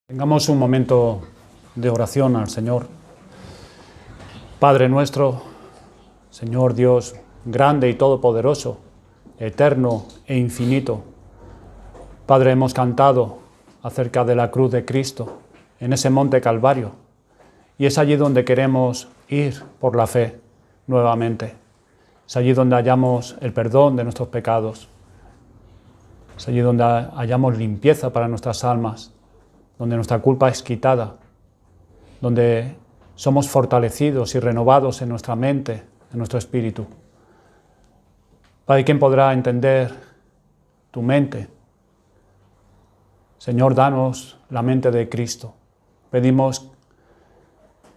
Tengamos un momento de oración al Señor. Padre nuestro, Señor Dios, grande y todopoderoso, eterno e infinito. Padre, hemos cantado acerca de la cruz de Cristo en ese monte Calvario, y es allí donde queremos ir por la fe nuevamente. Es allí donde hallamos el perdón de nuestros pecados. Es allí donde hallamos limpieza para nuestras almas, donde nuestra culpa es quitada, donde somos fortalecidos y renovados en nuestra mente, en nuestro espíritu. Padre, ¿quién podrá entender tu mente? Señor, danos la mente de Cristo. Pedimos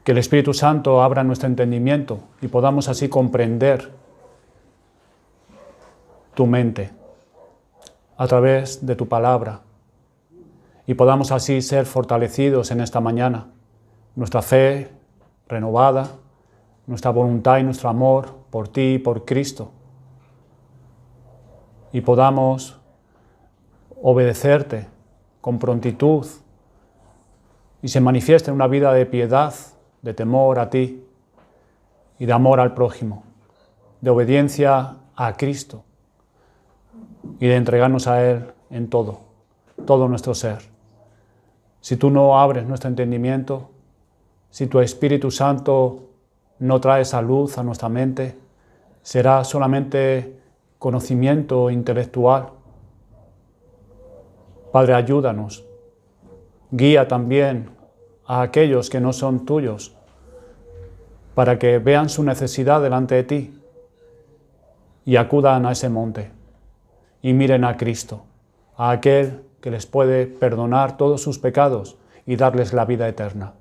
que el Espíritu Santo abra nuestro entendimiento y podamos así comprender tu mente a través de tu palabra, y podamos así ser fortalecidos en esta mañana, nuestra fe renovada, nuestra voluntad y nuestro amor por ti y por Cristo, y podamos obedecerte con prontitud y se manifieste en una vida de piedad, de temor a ti y de amor al prójimo, de obediencia a Cristo y de entregarnos a Él en todo nuestro ser. Si tú no abres nuestro entendimiento, si tu Espíritu Santo no trae esa luz a nuestra mente, será solamente conocimiento intelectual. Padre, ayúdanos. Guía también a aquellos que no son tuyos, para que vean su necesidad delante de ti y acudan a ese monte y miren a Cristo, a aquel que les puede perdonar todos sus pecados y darles la vida eterna.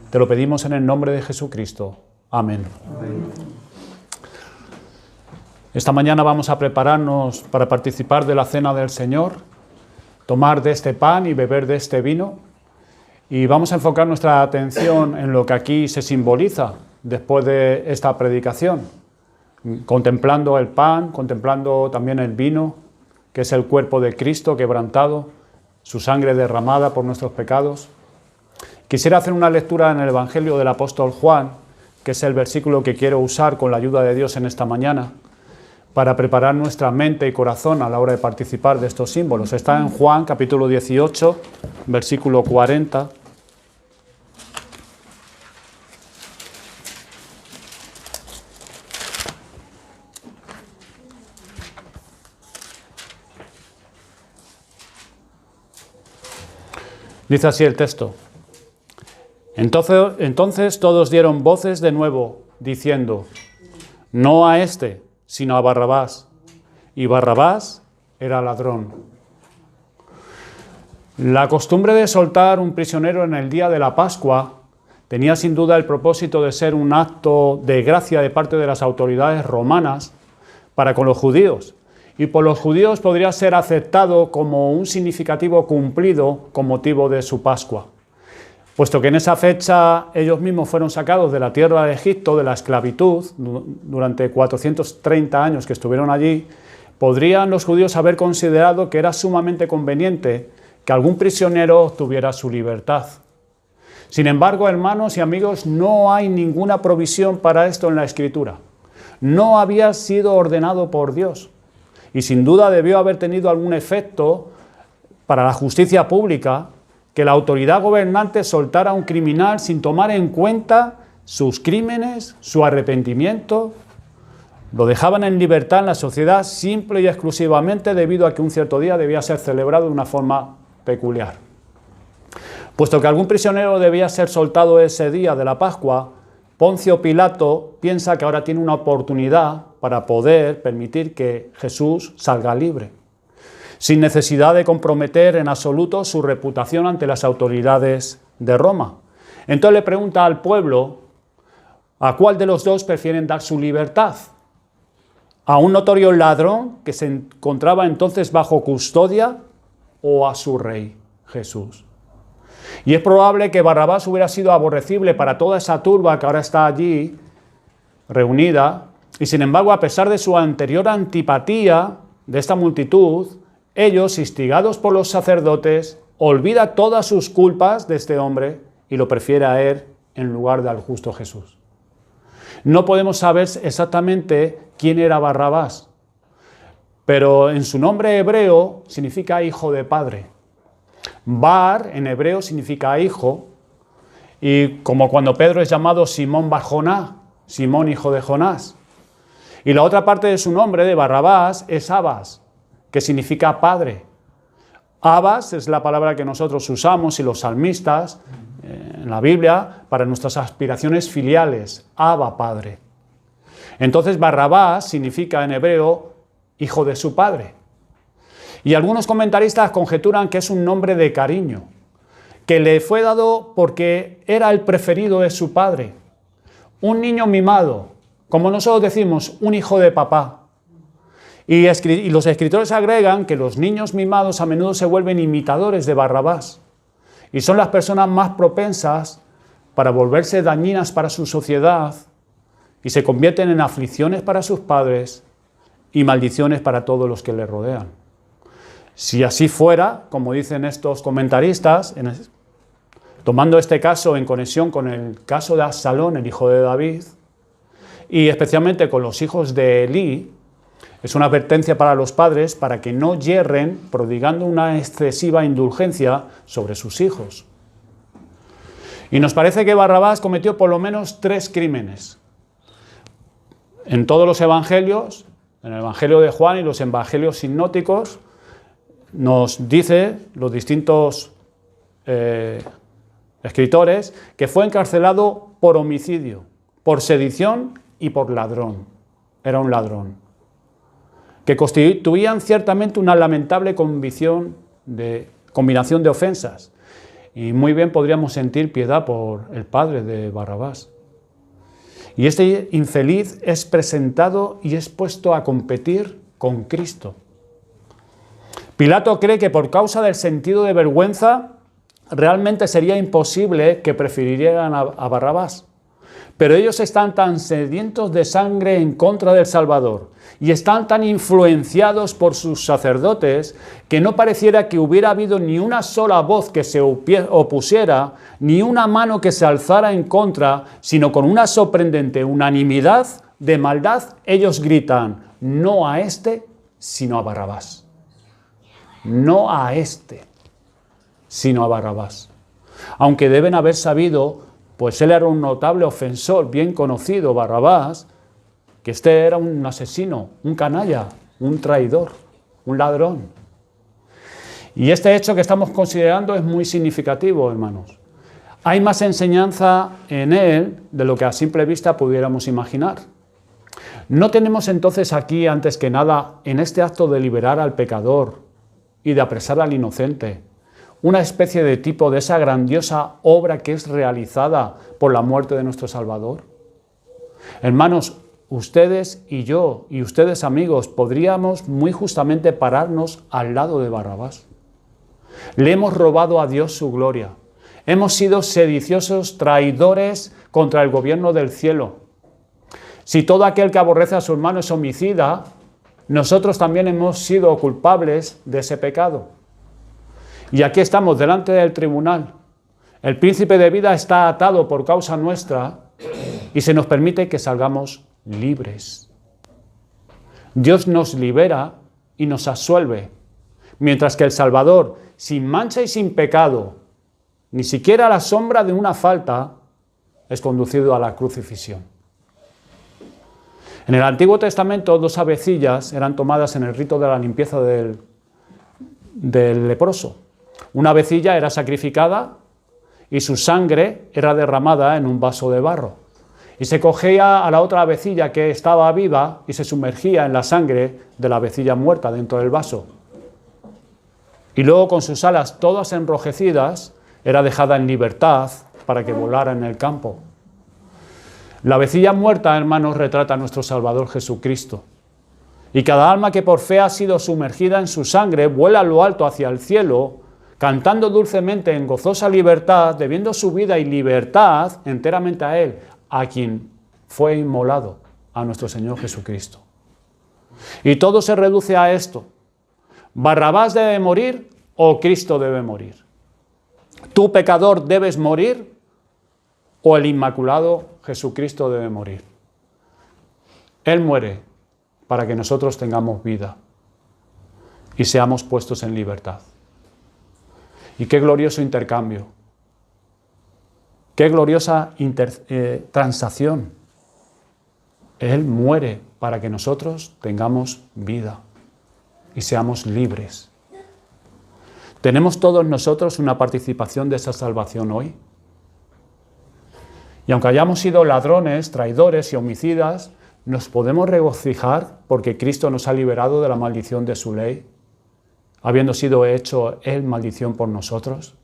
Te lo pedimos en el nombre de Jesucristo. Amén. Amén. Esta mañana vamos a prepararnos para participar de la cena del Señor, tomar de este pan y beber de este vino, y vamos a enfocar nuestra atención en lo que aquí se simboliza después de esta predicación, contemplando el pan, contemplando también el vino, que es el cuerpo de Cristo quebrantado, su sangre derramada por nuestros pecados. Quisiera hacer una lectura en el Evangelio del apóstol Juan, que es el versículo que quiero usar con la ayuda de Dios en esta mañana, para preparar nuestra mente y corazón a la hora de participar de estos símbolos. Está en Juan, capítulo 18, versículo 40. Dice así el texto. Entonces todos dieron voces de nuevo, diciendo: no a este, sino a Barrabás. Y Barrabás era ladrón. La costumbre de soltar un prisionero en el día de la Pascua tenía sin duda el propósito de ser un acto de gracia de parte de las autoridades romanas para con los judíos. Y por los judíos podría ser aceptado como un significativo cumplido con motivo de su Pascua, puesto que en esa fecha ellos mismos fueron sacados de la tierra de Egipto, de la esclavitud, durante 430 años que estuvieron allí. Podrían los judíos haber considerado que era sumamente conveniente que algún prisionero obtuviera su libertad. Sin embargo, hermanos y amigos, no hay ninguna provisión para esto en la Escritura. No había sido ordenado por Dios. Y sin duda debió haber tenido algún efecto para la justicia pública que la autoridad gobernante soltara a un criminal sin tomar en cuenta sus crímenes, su arrepentimiento. Lo dejaban en libertad en la sociedad simple y exclusivamente debido a que un cierto día debía ser celebrado de una forma peculiar. Puesto que algún prisionero debía ser soltado ese día de la Pascua, Poncio Pilato piensa que ahora tiene una oportunidad para poder permitir que Jesús salga libre, sin necesidad de comprometer en absoluto su reputación ante las autoridades de Roma. Entonces le pregunta al pueblo a cuál de los dos prefieren dar su libertad: a un notorio ladrón que se encontraba entonces bajo custodia, o a su rey, Jesús. Y es probable que Barrabás hubiera sido aborrecible para toda esa turba que ahora está allí reunida, y sin embargo, a pesar de su anterior antipatía de esta multitud, ellos, instigados por los sacerdotes, olvida todas sus culpas de este hombre y lo prefiere a él en lugar del justo Jesús. No podemos saber exactamente quién era Barrabás, pero en su nombre hebreo significa hijo de padre. Bar en hebreo significa hijo, y como cuando Pedro es llamado Simón Bar Joná, Simón hijo de Jonás. Y la otra parte de su nombre, de Barrabás, es Abas, que significa padre. Abas es la palabra que nosotros usamos y los salmistas en la Biblia para nuestras aspiraciones filiales, Abba, padre. Entonces Barrabás significa en hebreo hijo de su padre. Y algunos comentaristas conjeturan que es un nombre de cariño, que le fue dado porque era el preferido de su padre. Un niño mimado, como nosotros decimos, un hijo de papá. Y los escritores agregan que los niños mimados a menudo se vuelven imitadores de Barrabás y son las personas más propensas para volverse dañinas para su sociedad y se convierten en aflicciones para sus padres y maldiciones para todos los que le rodean. Si así fuera, como dicen estos comentaristas, tomando este caso en conexión con el caso de Absalón, el hijo de David, y especialmente con los hijos de Elí, es una advertencia para los padres para que no yerren prodigando una excesiva indulgencia sobre sus hijos. Y nos parece que Barrabás cometió por lo menos 3 crímenes. En todos los evangelios, en el evangelio de Juan y los evangelios sinópticos, nos dice los distintos escritores que fue encarcelado por homicidio, por sedición y por ladrón. Era un ladrón, que constituían ciertamente una lamentable combinación de ofensas. Y muy bien podríamos sentir piedad por el padre de Barrabás. Y este infeliz es presentado y es puesto a competir con Cristo. Pilato cree que por causa del sentido de vergüenza realmente sería imposible que prefirieran a Barrabás. Pero ellos están tan sedientos de sangre en contra del Salvador y están tan influenciados por sus sacerdotes que no pareciera que hubiera habido ni una sola voz que se opusiera, ni una mano que se alzara en contra, sino con una sorprendente unanimidad de maldad, ellos gritan, no a este, sino a Barrabás. No a este, sino a Barrabás. Aunque deben haber sabido, pues él era un notable ofensor, bien conocido, Barrabás, que este era un asesino, un canalla, un traidor, un ladrón. Y este hecho que estamos considerando es muy significativo, hermanos. Hay más enseñanza en él de lo que a simple vista pudiéramos imaginar. No tenemos entonces aquí, antes que nada, en este acto de liberar al pecador y de apresar al inocente, una especie de tipo de esa grandiosa obra que es realizada por la muerte de nuestro Salvador. Hermanos, ustedes y yo, y ustedes amigos, podríamos muy justamente pararnos al lado de Barrabás. Le hemos robado a Dios su gloria. Hemos sido sediciosos traidores contra el gobierno del cielo. Si todo aquel que aborrece a su hermano es homicida, nosotros también hemos sido culpables de ese pecado. Y aquí estamos delante del tribunal. El príncipe de vida está atado por causa nuestra y se nos permite que salgamos libres. Dios nos libera y nos absuelve, mientras que el Salvador, sin mancha y sin pecado, ni siquiera a la sombra de una falta, es conducido a la crucifixión. En el Antiguo Testamento, 2 avecillas eran tomadas en el rito de la limpieza del leproso. Una avecilla era sacrificada y su sangre era derramada en un vaso de barro. Y se cogía a la otra avecilla que estaba viva y se sumergía en la sangre de la avecilla muerta dentro del vaso. Y luego, con sus alas todas enrojecidas, era dejada en libertad para que volara en el campo. La avecilla muerta, hermanos, retrata a nuestro Salvador Jesucristo. Y cada alma que por fe ha sido sumergida en su sangre vuela a lo alto hacia el cielo, cantando dulcemente en gozosa libertad, debiendo su vida y libertad enteramente a Él, a quien fue inmolado, a nuestro Señor Jesucristo. Y todo se reduce a esto: ¿Barrabás debe morir o Cristo debe morir? ¿Tú, pecador, debes morir o el Inmaculado Jesucristo debe morir? Él muere para que nosotros tengamos vida y seamos puestos en libertad. Y qué glorioso intercambio, qué gloriosa transacción. Él muere para que nosotros tengamos vida y seamos libres. ¿Tenemos todos nosotros una participación de esa salvación hoy? Y aunque hayamos sido ladrones, traidores y homicidas, nos podemos regocijar porque Cristo nos ha liberado de la maldición de su ley, habiendo sido hecho Él maldición por nosotros.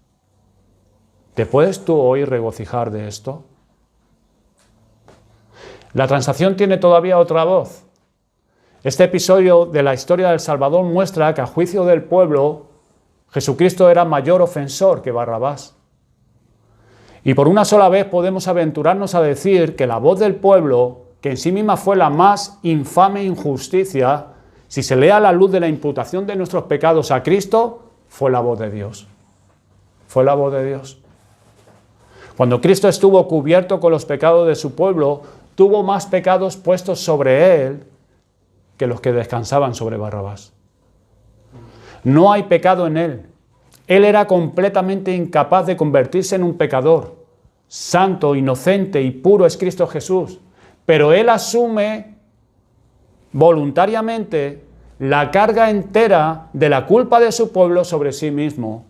¿Te puedes tú hoy regocijar de esto? La transacción tiene todavía otra voz. Este episodio de la historia del Salvador muestra que a juicio del pueblo, Jesucristo era mayor ofensor que Barrabás. Y por una sola vez podemos aventurarnos a decir que la voz del pueblo, que en sí misma fue la más infame injusticia, si se lee a la luz de la imputación de nuestros pecados a Cristo, fue la voz de Dios. Fue la voz de Dios. Cuando Cristo estuvo cubierto con los pecados de su pueblo, tuvo más pecados puestos sobre él que los que descansaban sobre Barrabás. No hay pecado en él. Él era completamente incapaz de convertirse en un pecador. Santo, inocente y puro es Cristo Jesús. Pero él asume voluntariamente la carga entera de la culpa de su pueblo sobre sí mismo,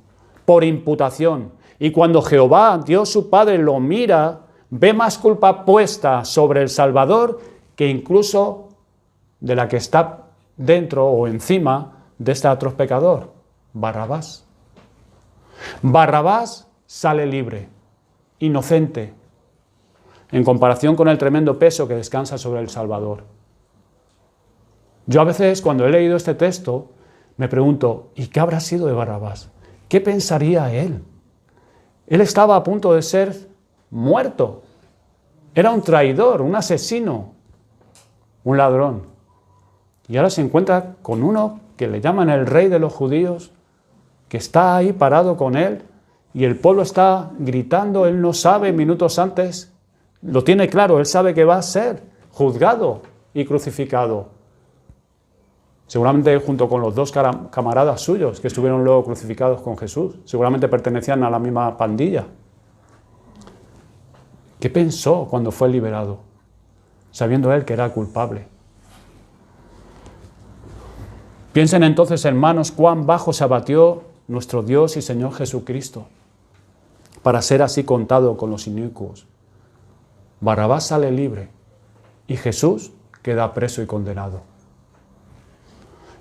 por imputación. Y cuando Jehová, Dios su Padre, lo mira, ve más culpa puesta sobre el Salvador que incluso de la que está dentro o encima de este atroz pecador, Barrabás. Barrabás sale libre, inocente, en comparación con el tremendo peso que descansa sobre el Salvador. Yo a veces, cuando he leído este texto, me pregunto, ¿y qué habrá sido de Barrabás? ¿Qué pensaría él? Él estaba a punto de ser muerto. Era un traidor, un asesino, un ladrón. Y ahora se encuentra con uno que le llaman el rey de los judíos, que está ahí parado con él, y el pueblo está gritando. Él no sabe, minutos antes, lo tiene claro, él sabe que va a ser juzgado y crucificado. Seguramente junto con los dos camaradas suyos que estuvieron luego crucificados con Jesús. Seguramente pertenecían a la misma pandilla. ¿Qué pensó cuando fue liberado? Sabiendo él que era culpable. Piensen entonces, hermanos, cuán bajo se abatió nuestro Dios y Señor Jesucristo para ser así contado con los inicuos. Barrabás sale libre y Jesús queda preso y condenado.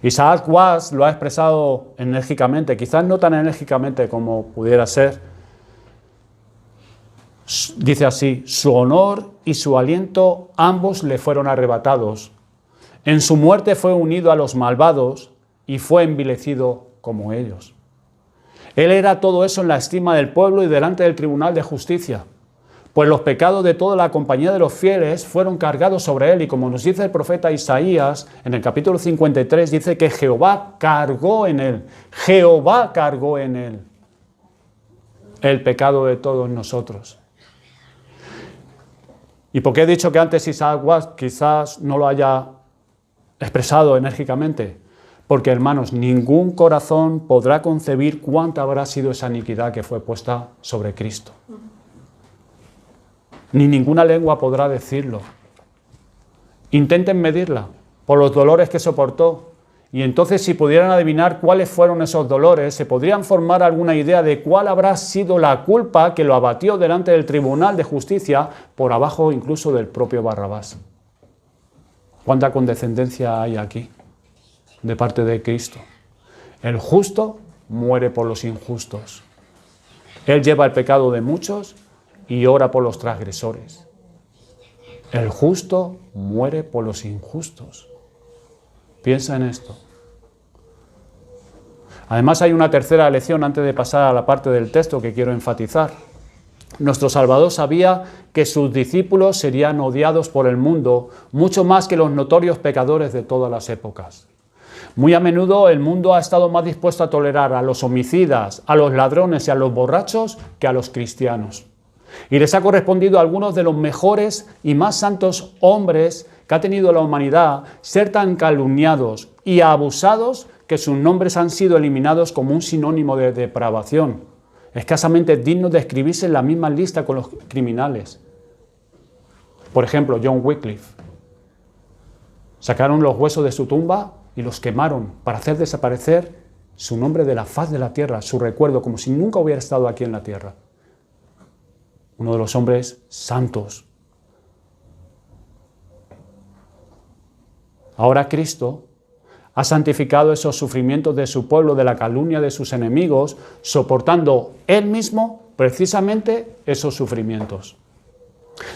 Isaac Watts lo ha expresado enérgicamente, quizás no tan enérgicamente como pudiera ser. Dice así: su honor y su aliento ambos le fueron arrebatados. En su muerte fue unido a los malvados y fue envilecido como ellos. Él era todo eso en la estima del pueblo y delante del tribunal de justicia, pues los pecados de toda la compañía de los fieles fueron cargados sobre él, y como nos dice el profeta Isaías, en el capítulo 53, dice que Jehová cargó en él el pecado de todos nosotros. ¿Y por qué he dicho que antes Isaac Watts quizás no lo haya expresado enérgicamente? Porque, hermanos, ningún corazón podrá concebir cuánta habrá sido esa iniquidad que fue puesta sobre Cristo. Ni ninguna lengua podrá decirlo. Intenten medirla por los dolores que soportó. Y entonces, si pudieran adivinar cuáles fueron esos dolores, se podrían formar alguna idea de cuál habrá sido la culpa que lo abatió delante del tribunal de justicia, por abajo incluso del propio Barrabás. ¿Cuánta condescendencia hay aquí de parte de Cristo? El justo muere por los injustos. Él lleva el pecado de muchos y ora por los transgresores. El justo muere por los injustos. Piensa en esto. Además, hay una tercera lección antes de pasar a la parte del texto que quiero enfatizar. Nuestro Salvador sabía que sus discípulos serían odiados por el mundo mucho más que los notorios pecadores de todas las épocas. Muy a menudo el mundo ha estado más dispuesto a tolerar a los homicidas, a los ladrones y a los borrachos que a los cristianos. Y les ha correspondido a algunos de los mejores y más santos hombres que ha tenido la humanidad ser tan calumniados y abusados que sus nombres han sido eliminados como un sinónimo de depravación, escasamente dignos de escribirse en la misma lista con los criminales. Por ejemplo, John Wycliffe. Sacaron los huesos de su tumba y los quemaron para hacer desaparecer su nombre de la faz de la tierra, su recuerdo, como si nunca hubiera estado aquí en la tierra. Uno de los hombres santos. Ahora Cristo ha santificado esos sufrimientos de su pueblo, de la calumnia de sus enemigos, soportando Él mismo precisamente esos sufrimientos.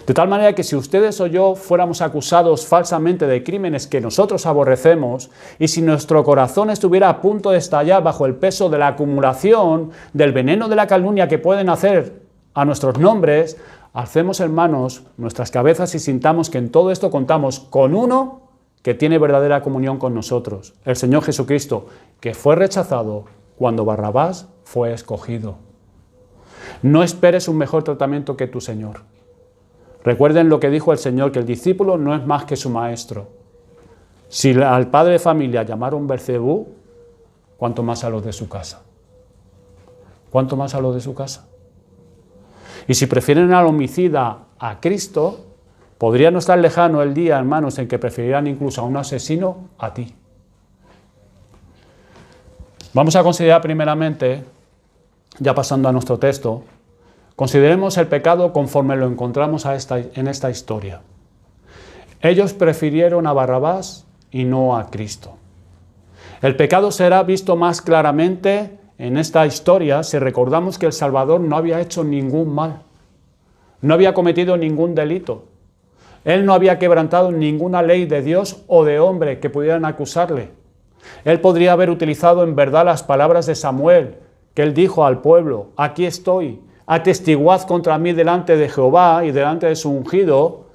De tal manera que si ustedes o yo fuéramos acusados falsamente de crímenes que nosotros aborrecemos, y si nuestro corazón estuviera a punto de estallar bajo el peso de la acumulación del veneno de la calumnia que pueden hacer a nuestros nombres, alcemos, hermanos, nuestras cabezas y sintamos que en todo esto contamos con uno que tiene verdadera comunión con nosotros, el Señor Jesucristo, que fue rechazado cuando Barrabás fue escogido. No esperes un mejor tratamiento que tu Señor. Recuerden lo que dijo el Señor, que el discípulo no es más que su maestro. Si al padre de familia llamaron Belcebú, ¿cuánto más a los de su casa? ¿Cuánto más a los de su casa? Y si prefieren al homicida a Cristo, podría no estar lejano el día, hermanos, en que preferirán incluso a un asesino a ti. Vamos a considerar primeramente, ya pasando a nuestro texto, consideremos el pecado conforme lo encontramos en esta historia. Ellos prefirieron a Barrabás y no a Cristo. El pecado será visto más claramente en esta historia si recordamos que el Salvador no había hecho ningún mal, no había cometido ningún delito. Él no había quebrantado ninguna ley de Dios o de hombre que pudieran acusarle. Él podría haber utilizado en verdad las palabras de Samuel, que él dijo al pueblo: aquí estoy, atestiguad contra mí delante de Jehová y delante de su ungido,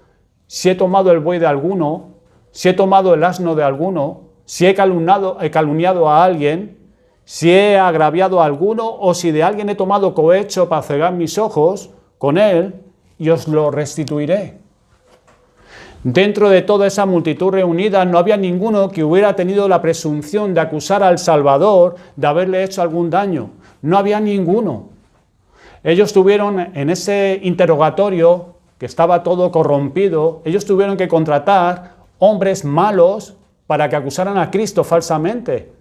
si he tomado el buey de alguno, si he tomado el asno de alguno, si he calumniado a alguien, si he agraviado a alguno, o si de alguien he tomado cohecho para cegar mis ojos con él, y os lo restituiré. Dentro de toda esa multitud reunida no había ninguno que hubiera tenido la presunción de acusar al Salvador de haberle hecho algún daño. No había ninguno. Ellos tuvieron en ese interrogatorio, que estaba todo corrompido, ellos tuvieron que contratar hombres malos para que acusaran a Cristo falsamente.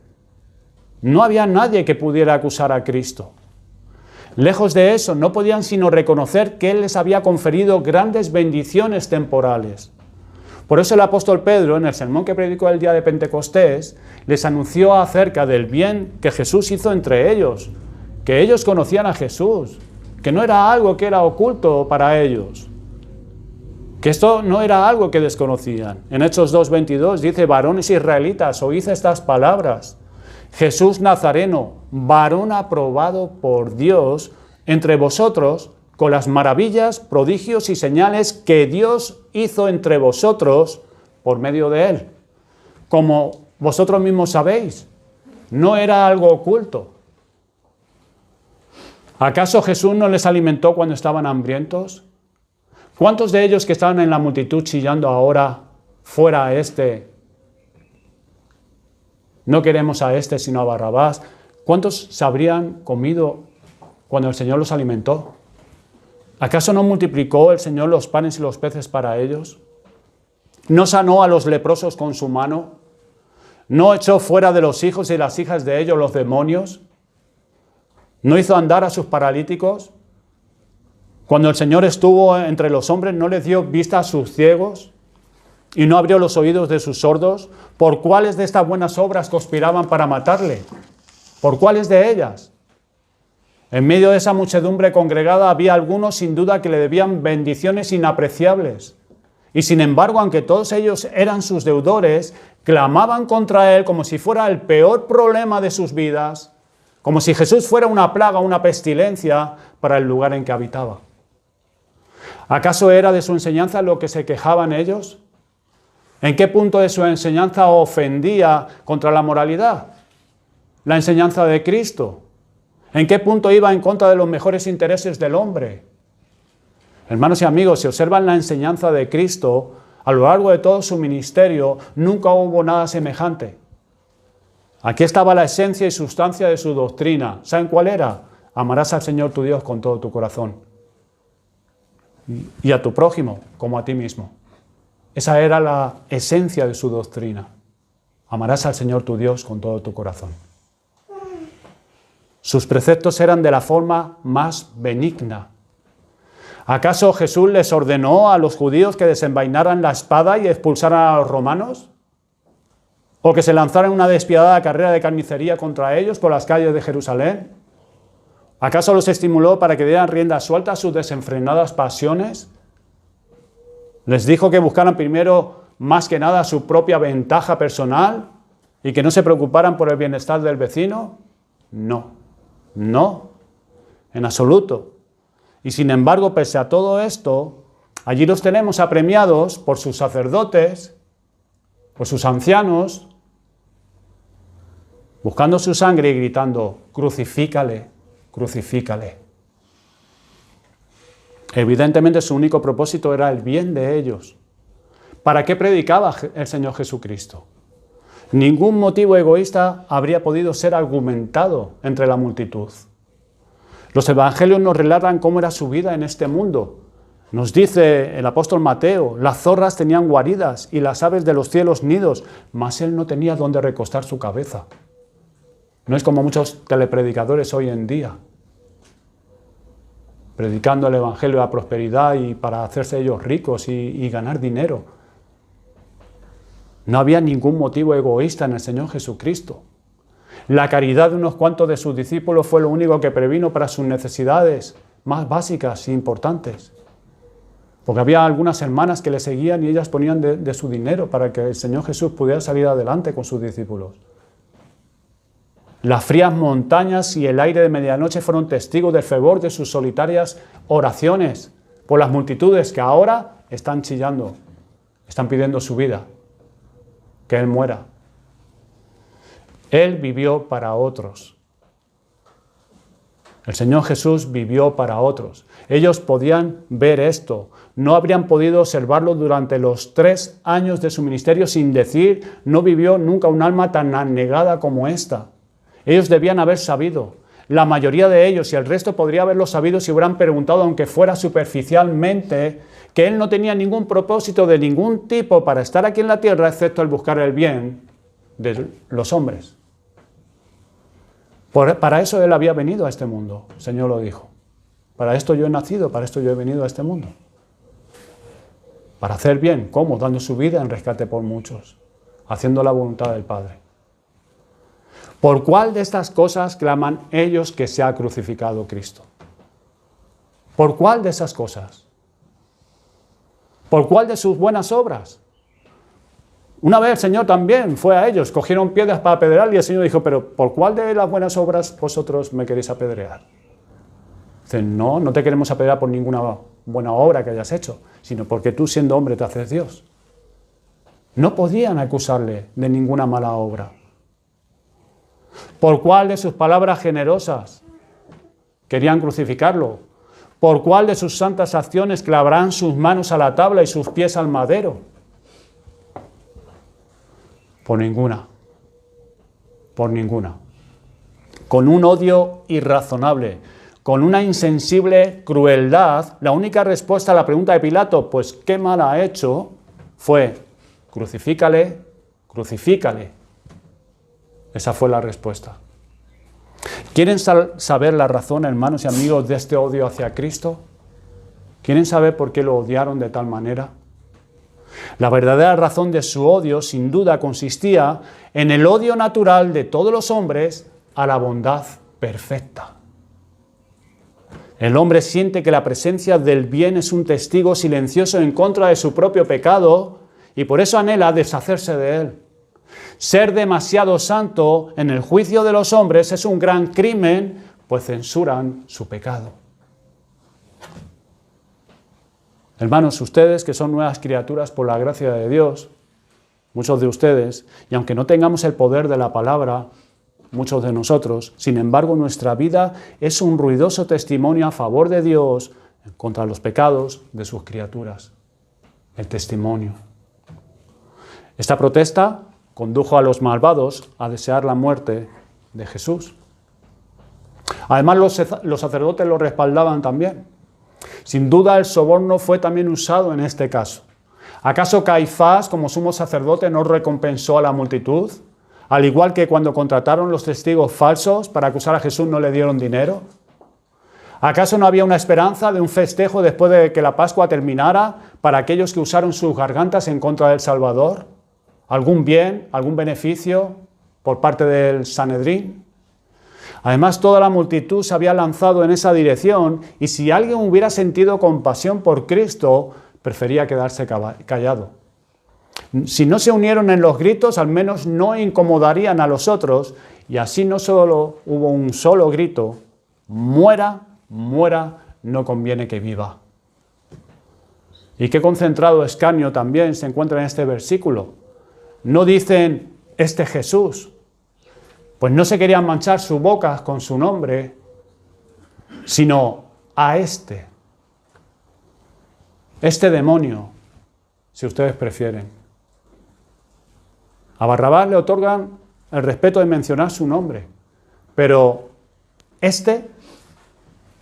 No había nadie que pudiera acusar a Cristo. Lejos de eso, no podían sino reconocer que Él les había conferido grandes bendiciones temporales. Por eso el apóstol Pedro, en el sermón que predicó el día de Pentecostés, les anunció acerca del bien que Jesús hizo entre ellos, que ellos conocían a Jesús, que no era algo que era oculto para ellos, que esto no era algo que desconocían. En Hechos 2:22 dice: varones israelitas, oíd estas palabras. Jesús Nazareno, varón aprobado por Dios entre vosotros, con las maravillas, prodigios y señales que Dios hizo entre vosotros por medio de Él. Como vosotros mismos sabéis, no era algo oculto. ¿Acaso Jesús no les alimentó cuando estaban hambrientos? ¿Cuántos de ellos que estaban en la multitud chillando ahora, fuera a este, no queremos a este sino a Barrabás, cuántos se habrían comido cuando el Señor los alimentó? ¿Acaso no multiplicó el Señor los panes y los peces para ellos? ¿No sanó a los leprosos con su mano? ¿No echó fuera de los hijos y las hijas de ellos los demonios? ¿No hizo andar a sus paralíticos? Cuando el Señor estuvo entre los hombres, ¿no les dio vista a sus ciegos? ¿Y no abrió los oídos de sus sordos? ¿Por cuáles de estas buenas obras conspiraban para matarle? ¿Por cuáles de ellas? En medio de esa muchedumbre congregada había algunos sin duda que le debían bendiciones inapreciables. Y sin embargo, aunque todos ellos eran sus deudores, clamaban contra él como si fuera el peor problema de sus vidas, como si Jesús fuera una plaga, una pestilencia para el lugar en que habitaba. ¿Acaso era de su enseñanza lo que se quejaban ellos? ¿En qué punto de su enseñanza ofendía contra la moralidad? La enseñanza de Cristo. ¿En qué punto iba en contra de los mejores intereses del hombre? Hermanos y amigos, si observan la enseñanza de Cristo, a lo largo de todo su ministerio, nunca hubo nada semejante. Aquí estaba la esencia y sustancia de su doctrina. ¿Saben cuál era? Amarás al Señor tu Dios con todo tu corazón. Y a tu prójimo como a ti mismo. Esa era la esencia de su doctrina. Amarás al Señor tu Dios con todo tu corazón. Sus preceptos eran de la forma más benigna. ¿Acaso Jesús les ordenó a los judíos que desenvainaran la espada y expulsaran a los romanos? ¿O que se lanzaran una despiadada carrera de carnicería contra ellos por las calles de Jerusalén? ¿Acaso los estimuló para que dieran rienda suelta a sus desenfrenadas pasiones? ¿Les dijo que buscaran primero, más que nada, su propia ventaja personal y que no se preocuparan por el bienestar del vecino? No, en absoluto. Y sin embargo, pese a todo esto, allí los tenemos apremiados por sus sacerdotes, por sus ancianos, buscando su sangre y gritando, crucifícale, crucifícale. Evidentemente su único propósito era el bien de ellos. ¿Para qué predicaba el Señor Jesucristo? Ningún motivo egoísta habría podido ser argumentado entre la multitud. Los evangelios nos relatan cómo era su vida en este mundo. Nos dice el apóstol Mateo, las zorras tenían guaridas y las aves de los cielos nidos, mas él no tenía donde recostar su cabeza. No es como muchos telepredicadores hoy en día, predicando el evangelio de la prosperidad y para hacerse ellos ricos y ganar dinero. No había ningún motivo egoísta en el Señor Jesucristo. La caridad de unos cuantos de sus discípulos fue lo único que previno para sus necesidades más básicas e importantes. Porque había algunas hermanas que le seguían y ellas ponían de su dinero para que el Señor Jesús pudiera salir adelante con sus discípulos. Las frías montañas y el aire de medianoche fueron testigos del fervor de sus solitarias oraciones por las multitudes que ahora están chillando, están pidiendo su vida, que Él muera. Él vivió para otros. El Señor Jesús vivió para otros. Ellos podían ver esto. No habrían podido observarlo durante los 3 años de su ministerio sin decir, no vivió nunca un alma tan anegada como esta. Ellos debían haber sabido. La mayoría de ellos y el resto podría haberlo sabido si hubieran preguntado, aunque fuera superficialmente, que Él no tenía ningún propósito de ningún tipo para estar aquí en la tierra, excepto el buscar el bien de los hombres. Para eso Él había venido a este mundo, el Señor lo dijo. Para esto yo he nacido, para esto yo he venido a este mundo. Para hacer bien, ¿cómo? Dando su vida en rescate por muchos, haciendo la voluntad del Padre. ¿Por cuál de estas cosas claman ellos que se ha crucificado Cristo? ¿Por cuál de esas cosas? ¿Por cuál de sus buenas obras? Una vez el Señor también fue a ellos, cogieron piedras para apedrear y el Señor dijo, pero ¿por cuál de las buenas obras vosotros me queréis apedrear? Dicen, no te queremos apedrear por ninguna buena obra que hayas hecho, sino porque tú siendo hombre te haces Dios. No podían acusarle de ninguna mala obra. ¿Por cuál de sus palabras generosas querían crucificarlo? ¿Por cuál de sus santas acciones clavarán sus manos a la tabla y sus pies al madero? Por ninguna. Por ninguna. Con un odio irrazonable, con una insensible crueldad, la única respuesta a la pregunta de Pilato, pues qué mal ha hecho, fue crucifícale, crucifícale. Esa fue la respuesta. ¿Quieren saber la razón, hermanos y amigos, de este odio hacia Cristo? ¿Quieren saber por qué lo odiaron de tal manera? La verdadera razón de su odio, sin duda, consistía en el odio natural de todos los hombres a la bondad perfecta. El hombre siente que la presencia del bien es un testigo silencioso en contra de su propio pecado y por eso anhela deshacerse de él. Ser demasiado santo en el juicio de los hombres es un gran crimen, pues censuran su pecado. Hermanos, ustedes que son nuevas criaturas por la gracia de Dios, muchos de ustedes, y aunque no tengamos el poder de la palabra, muchos de nosotros, sin embargo, nuestra vida es un ruidoso testimonio a favor de Dios contra los pecados de sus criaturas. El testimonio. Esta protesta condujo a los malvados a desear la muerte de Jesús. Además, los sacerdotes lo respaldaban también. Sin duda, el soborno fue también usado en este caso. ¿Acaso Caifás, como sumo sacerdote, no recompensó a la multitud? Al igual que cuando contrataron los testigos falsos para acusar a Jesús, ¿no le dieron dinero? ¿Acaso no había una esperanza de un festejo después de que la Pascua terminara para aquellos que usaron sus gargantas en contra del Salvador? ¿Algún bien, algún beneficio por parte del Sanedrín? Además, toda la multitud se había lanzado en esa dirección y si alguien hubiera sentido compasión por Cristo, prefería quedarse callado. Si no se unieron en los gritos, al menos no incomodarían a los otros, y así no solo hubo un solo grito: muera, muera, no conviene que viva. Y qué concentrado escarnio también se encuentra en este versículo. No dicen este Jesús, pues no se querían manchar su boca con su nombre, sino a este demonio, si ustedes prefieren. A Barrabás le otorgan el respeto de mencionar su nombre, pero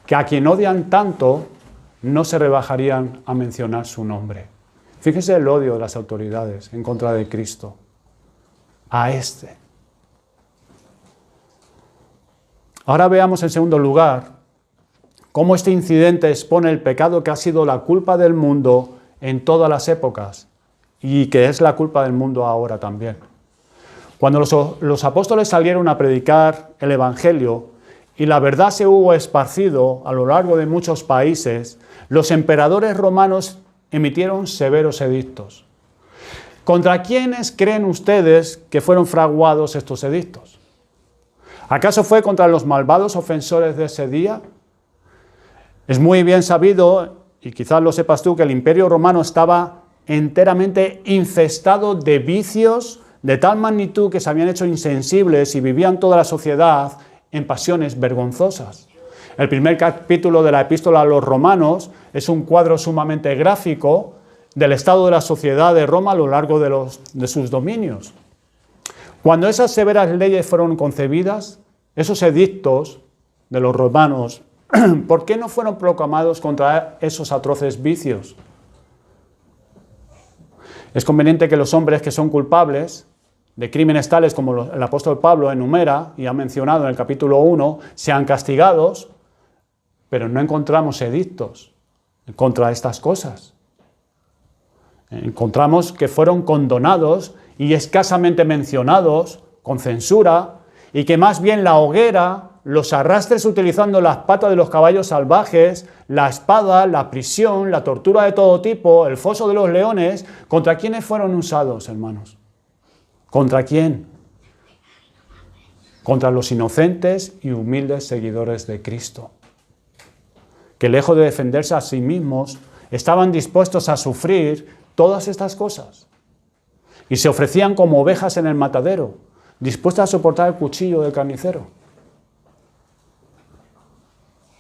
que a quien odian tanto, no se rebajarían a mencionar su nombre. Fíjese el odio de las autoridades en contra de Cristo. A este. Ahora veamos en segundo lugar cómo este incidente expone el pecado que ha sido la culpa del mundo en todas las épocas y que es la culpa del mundo ahora también. Cuando los apóstoles salieron a predicar el Evangelio y la verdad se hubo esparcido a lo largo de muchos países, los emperadores romanos emitieron severos edictos. ¿Contra quiénes creen ustedes que fueron fraguados estos edictos? ¿Acaso fue contra los malvados ofensores de ese día? Es muy bien sabido, y quizás lo sepas tú, que el Imperio Romano estaba enteramente infestado de vicios de tal magnitud que se habían hecho insensibles y vivían toda la sociedad en pasiones vergonzosas. El primer capítulo de la Epístola a los Romanos es un cuadro sumamente gráfico del estado de la sociedad de Roma a lo largo de sus dominios. Cuando esas severas leyes fueron concebidas, esos edictos de los romanos, ¿por qué no fueron proclamados contra esos atroces vicios? Es conveniente que los hombres que son culpables de crímenes tales como el apóstol Pablo enumera y ha mencionado en el capítulo 1, sean castigados, pero no encontramos edictos contra estas cosas. Encontramos que fueron condonados y escasamente mencionados, con censura, y que más bien la hoguera, los arrastres utilizando las patas de los caballos salvajes, la espada, la prisión, la tortura de todo tipo, el foso de los leones, ¿contra quiénes fueron usados, hermanos? ¿Contra quién? Contra los inocentes y humildes seguidores de Cristo, que lejos de defenderse a sí mismos, estaban dispuestos a sufrir todas estas cosas y se ofrecían como ovejas en el matadero, dispuestas a soportar el cuchillo del carnicero.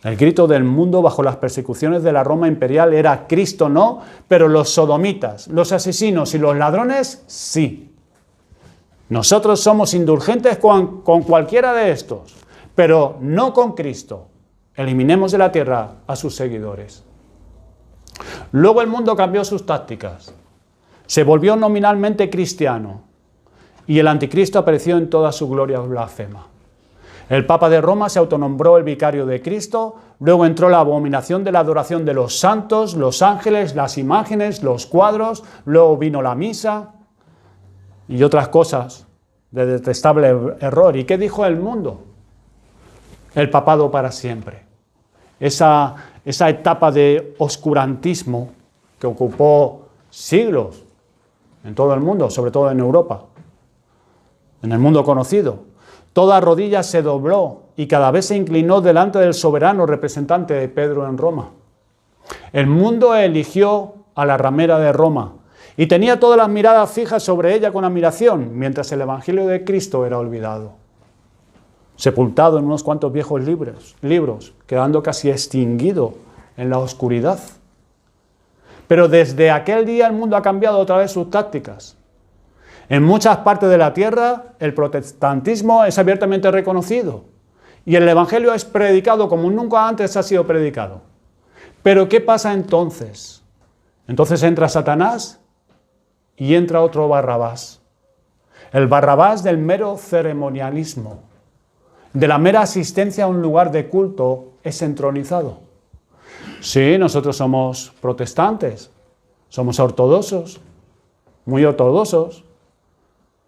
El grito del mundo bajo las persecuciones de la Roma imperial era: Cristo no, pero los sodomitas, los asesinos y los ladrones sí. Nosotros somos indulgentes con cualquiera de estos, pero no con Cristo. Eliminemos de la tierra a sus seguidores. Luego el mundo cambió sus tácticas. Se volvió nominalmente cristiano y el anticristo apareció en toda su gloria blasfema. El Papa de Roma se autonombró el vicario de Cristo, luego entró la abominación de la adoración de los santos, los ángeles, las imágenes, los cuadros, luego vino la misa y otras cosas de detestable error. ¿Y qué dijo el mundo? El papado para siempre. Esa etapa de oscurantismo que ocupó siglos en todo el mundo, sobre todo en Europa, en el mundo conocido. Toda rodilla se dobló y cada vez se inclinó delante del soberano representante de Pedro en Roma. El mundo eligió a la ramera de Roma y tenía todas las miradas fijas sobre ella con admiración, mientras el Evangelio de Cristo era olvidado, sepultado en unos cuantos viejos libros, quedando casi extinguido en la oscuridad. Pero desde aquel día el mundo ha cambiado otra vez sus tácticas. En muchas partes de la tierra el protestantismo es abiertamente reconocido y el Evangelio es predicado como nunca antes ha sido predicado. Pero ¿qué pasa entonces? Entonces entra Satanás y entra otro Barrabás. El Barrabás del mero ceremonialismo, de la mera asistencia a un lugar de culto, es entronizado. Sí, nosotros somos protestantes, somos ortodoxos, muy ortodoxos,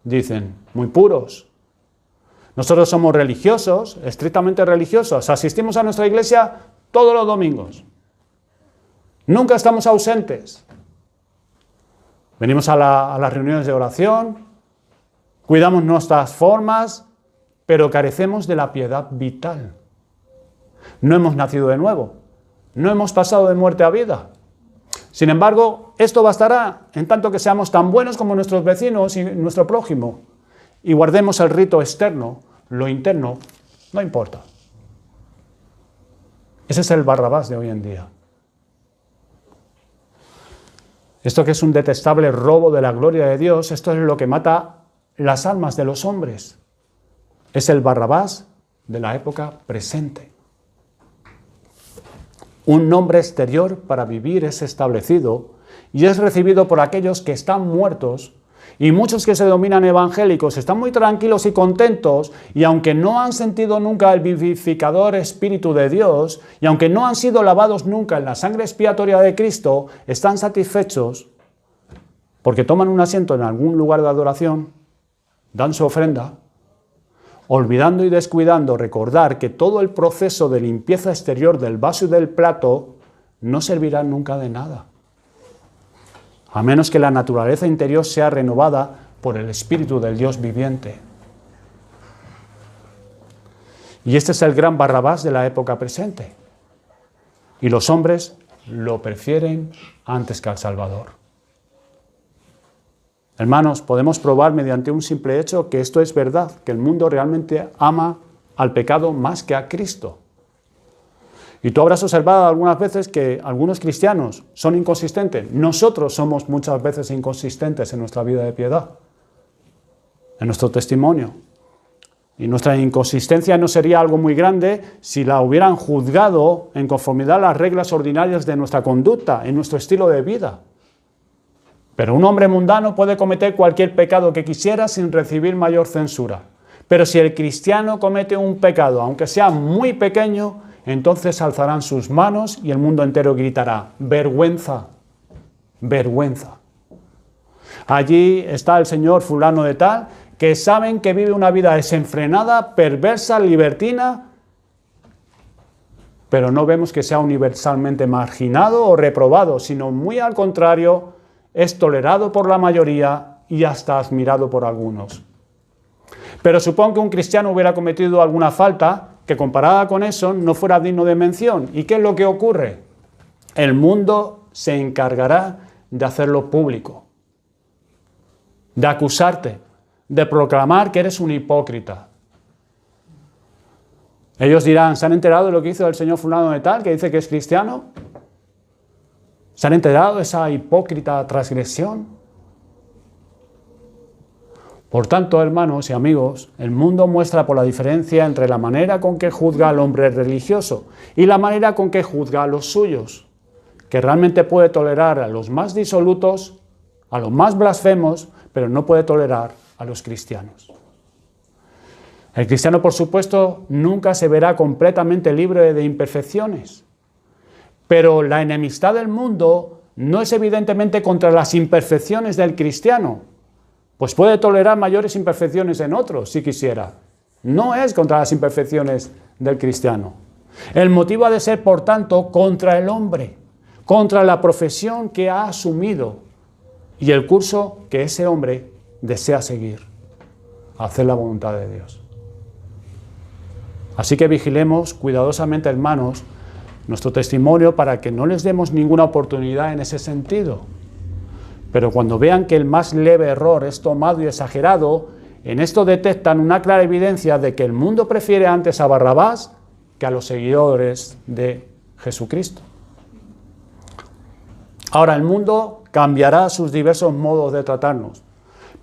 dicen, muy puros. Nosotros somos religiosos, estrictamente religiosos, asistimos a nuestra iglesia todos los domingos. Nunca estamos ausentes. Venimos a las reuniones de oración, cuidamos nuestras formas, pero carecemos de la piedad vital. No hemos nacido de nuevo, no hemos pasado de muerte a vida. Sin embargo, esto bastará en tanto que seamos tan buenos como nuestros vecinos y nuestro prójimo y guardemos el rito externo, lo interno no importa. Ese es el Barrabás de hoy en día. Esto que es un detestable robo de la gloria de Dios, esto es lo que mata las almas de los hombres. Es el Barrabás de la época presente. Un nombre exterior para vivir es establecido y es recibido por aquellos que están muertos, y muchos que se denominan evangélicos están muy tranquilos y contentos, y aunque no han sentido nunca el vivificador Espíritu de Dios, y aunque no han sido lavados nunca en la sangre expiatoria de Cristo, están satisfechos porque toman un asiento en algún lugar de adoración, dan su ofrenda, olvidando y descuidando recordar que todo el proceso de limpieza exterior del vaso y del plato no servirá nunca de nada, a menos que la naturaleza interior sea renovada por el Espíritu del Dios viviente. Y este es el gran Barrabás de la época presente. Y los hombres lo prefieren antes que al Salvador. Hermanos, podemos probar mediante un simple hecho que esto es verdad, que el mundo realmente ama al pecado más que a Cristo. Y tú habrás observado algunas veces que algunos cristianos son inconsistentes. Nosotros somos muchas veces inconsistentes en nuestra vida de piedad, en nuestro testimonio. Y nuestra inconsistencia no sería algo muy grande si la hubieran juzgado en conformidad a las reglas ordinarias de nuestra conducta, en nuestro estilo de vida. Pero un hombre mundano puede cometer cualquier pecado que quisiera sin recibir mayor censura. Pero si el cristiano comete un pecado, aunque sea muy pequeño, entonces alzarán sus manos y el mundo entero gritará, vergüenza, vergüenza. Allí está el señor fulano de tal, que saben que vive una vida desenfrenada, perversa, libertina, pero no vemos que sea universalmente marginado o reprobado, sino muy al contrario, es tolerado por la mayoría y hasta admirado por algunos. Pero supongo que un cristiano hubiera cometido alguna falta que comparada con eso no fuera digno de mención. ¿Y qué es lo que ocurre? El mundo se encargará de hacerlo público, de acusarte, de proclamar que eres un hipócrita. Ellos dirán, ¿se han enterado de lo que hizo el señor fulano de tal, que dice que es cristiano? ¿Se han enterado de esa hipócrita transgresión? Por tanto, hermanos y amigos, el mundo muestra por la diferencia entre la manera con que juzga al hombre religioso y la manera con que juzga a los suyos, que realmente puede tolerar a los más disolutos, a los más blasfemos, pero no puede tolerar a los cristianos. El cristiano, por supuesto, nunca se verá completamente libre de imperfecciones, pero la enemistad del mundo no es evidentemente contra las imperfecciones del cristiano, pues puede tolerar mayores imperfecciones en otros, si quisiera. No es contra las imperfecciones del cristiano. El motivo ha de ser, por tanto, contra el hombre, contra la profesión que ha asumido y el curso que ese hombre desea seguir, hacer la voluntad de Dios. Así que vigilemos cuidadosamente, hermanos, nuestro testimonio para que no les demos ninguna oportunidad en ese sentido. Pero cuando vean que el más leve error es tomado y exagerado, en esto detectan una clara evidencia de que el mundo prefiere antes a Barrabás que a los seguidores de Jesucristo. Ahora, el mundo cambiará sus diversos modos de tratarnos,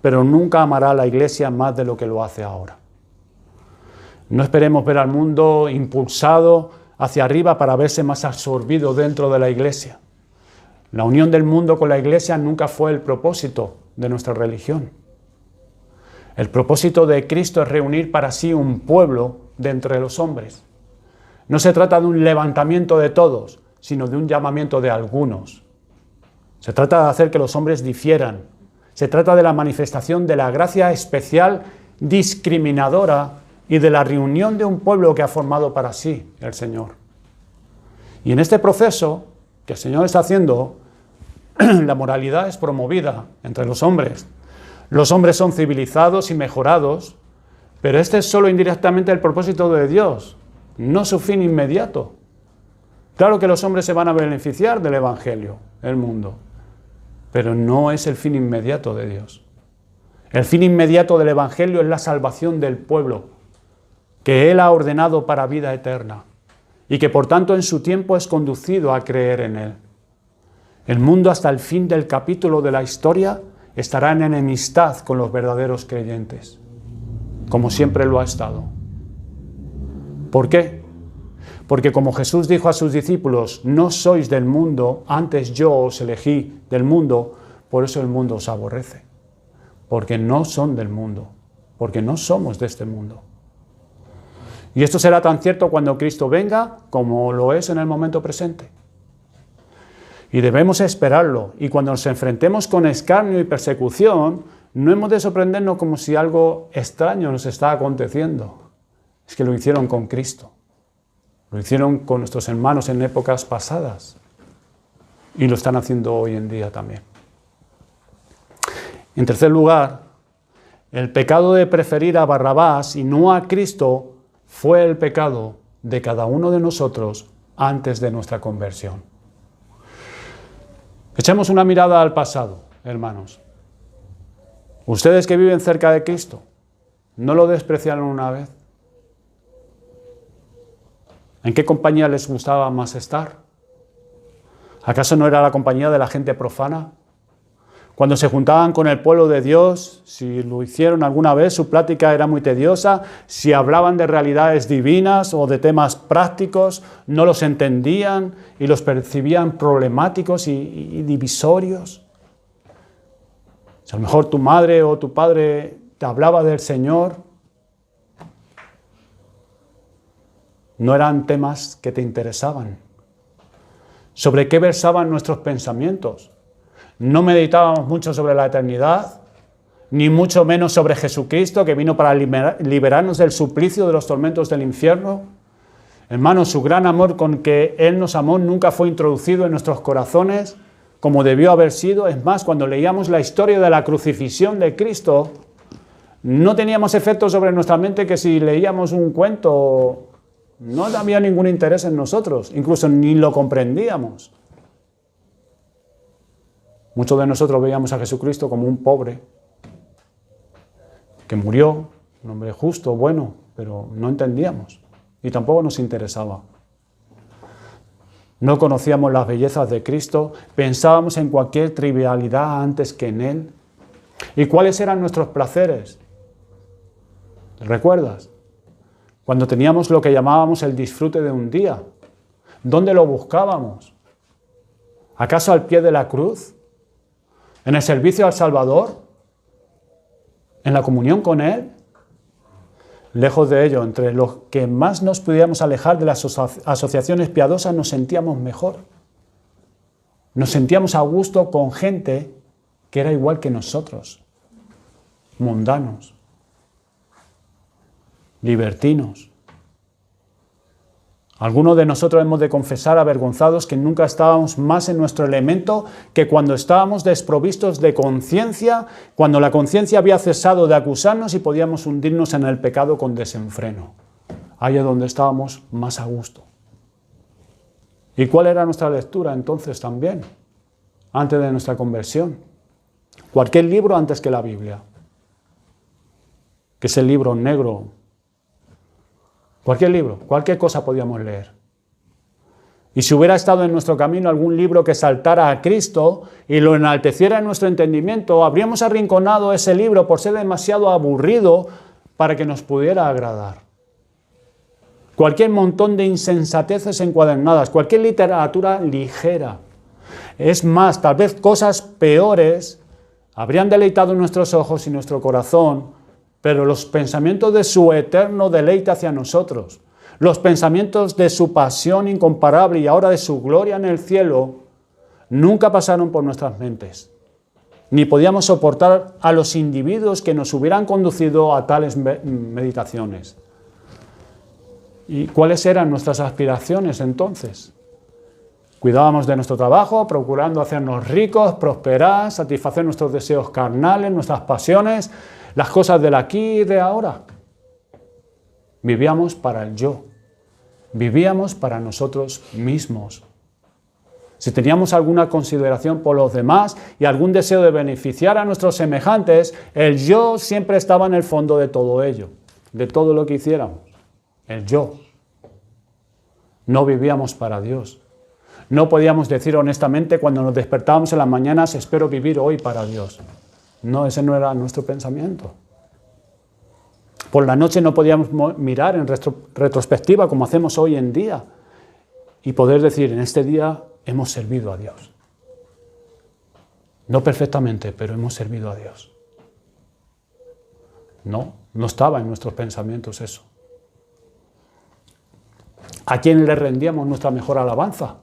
pero nunca amará a la Iglesia más de lo que lo hace ahora. No esperemos ver al mundo impulsado hacia arriba para verse más absorbido dentro de la Iglesia. La unión del mundo con la Iglesia nunca fue el propósito de nuestra religión. El propósito de Cristo es reunir para sí un pueblo de entre los hombres. No se trata de un levantamiento de todos, sino de un llamamiento de algunos. Se trata de hacer que los hombres difieran. Se trata de la manifestación de la gracia especial discriminadora y de la reunión de un pueblo que ha formado para sí el Señor. Y en este proceso que el Señor está haciendo, la moralidad es promovida entre los hombres. Los hombres son civilizados y mejorados, pero este es solo indirectamente el propósito de Dios, no su fin inmediato. Claro que los hombres se van a beneficiar del Evangelio, el mundo, pero no es el fin inmediato de Dios. El fin inmediato del Evangelio es la salvación del pueblo, que Él ha ordenado para vida eterna, y que por tanto en su tiempo es conducido a creer en Él. El mundo hasta el fin del capítulo de la historia estará en enemistad con los verdaderos creyentes, como siempre lo ha estado. ¿Por qué? Porque como Jesús dijo a sus discípulos, no sois del mundo, antes yo os elegí del mundo, por eso el mundo os aborrece. Porque no son del mundo, porque no somos de este mundo. Y esto será tan cierto cuando Cristo venga como lo es en el momento presente. Y debemos esperarlo, y cuando nos enfrentemos con escarnio y persecución, no hemos de sorprendernos como si algo extraño nos está aconteciendo. Es que lo hicieron con Cristo. Lo hicieron con nuestros hermanos en épocas pasadas. Y lo están haciendo hoy en día también. En tercer lugar, el pecado de preferir a Barrabás y no a Cristo fue el pecado de cada uno de nosotros antes de nuestra conversión. Echemos una mirada al pasado, hermanos. Ustedes que viven cerca de Cristo, ¿no lo despreciaron una vez? ¿En qué compañía les gustaba más estar? ¿Acaso no era la compañía de la gente profana? Cuando se juntaban con el pueblo de Dios, si lo hicieron alguna vez, su plática era muy tediosa. Si hablaban de realidades divinas o de temas prácticos, no los entendían y los percibían problemáticos y divisorios. Si a lo mejor tu madre o tu padre te hablaba del Señor, no eran temas que te interesaban. ¿Sobre qué versaban nuestros pensamientos? No meditábamos mucho sobre la eternidad, ni mucho menos sobre Jesucristo, que vino para liberarnos del suplicio de los tormentos del infierno. Hermanos, su gran amor con que Él nos amó nunca fue introducido en nuestros corazones como debió haber sido. Es más, cuando leíamos la historia de la crucifixión de Cristo, no teníamos efecto sobre nuestra mente que si leíamos un cuento, no había ningún interés en nosotros, incluso ni lo comprendíamos. Muchos de nosotros veíamos a Jesucristo como un pobre que murió, un hombre justo, bueno, pero no entendíamos y tampoco nos interesaba. No conocíamos las bellezas de Cristo, pensábamos en cualquier trivialidad antes que en Él. ¿Y cuáles eran nuestros placeres? ¿Recuerdas? Cuando teníamos lo que llamábamos el disfrute de un día. ¿Dónde lo buscábamos? ¿Acaso al pie de la cruz? ¿En el servicio al Salvador? ¿En la comunión con Él? Lejos de ello, entre los que más nos pudiéramos alejar de las asociaciones piadosas, nos sentíamos mejor. Nos sentíamos a gusto con gente que era igual que nosotros, mundanos, libertinos. Algunos de nosotros hemos de confesar avergonzados que nunca estábamos más en nuestro elemento que cuando estábamos desprovistos de conciencia, cuando la conciencia había cesado de acusarnos y podíamos hundirnos en el pecado con desenfreno. Ahí es donde estábamos más a gusto. ¿Y cuál era nuestra lectura entonces también, antes de nuestra conversión? Cualquier libro antes que la Biblia, que es el libro negro. Cualquier libro, cualquier cosa podíamos leer. Y si hubiera estado en nuestro camino algún libro que exaltara a Cristo y lo enalteciera en nuestro entendimiento, habríamos arrinconado ese libro por ser demasiado aburrido para que nos pudiera agradar. Cualquier montón de insensateces encuadernadas, cualquier literatura ligera. Es más, tal vez cosas peores habrían deleitado nuestros ojos y nuestro corazón, pero los pensamientos de su eterno deleite hacia nosotros, los pensamientos de su pasión incomparable y ahora de su gloria en el cielo, nunca pasaron por nuestras mentes, ni podíamos soportar a los individuos que nos hubieran conducido a tales meditaciones. ¿Y cuáles eran nuestras aspiraciones entonces? Cuidábamos de nuestro trabajo, procurando hacernos ricos, prosperar, satisfacer nuestros deseos carnales, nuestras pasiones, las cosas del aquí y de ahora. Vivíamos para el yo, vivíamos para nosotros mismos. Si teníamos alguna consideración por los demás y algún deseo de beneficiar a nuestros semejantes, el yo siempre estaba en el fondo de todo ello, de todo lo que hiciéramos. El yo. No vivíamos para Dios. No podíamos decir honestamente cuando nos despertábamos en las mañanas, espero vivir hoy para Dios. No, ese no era nuestro pensamiento. Por la noche no podíamos mirar en retrospectiva como hacemos hoy en día y poder decir, en este día hemos servido a Dios. No perfectamente, pero hemos servido a Dios. No estaba en nuestros pensamientos eso. ¿A quién le rendíamos nuestra mejor alabanza?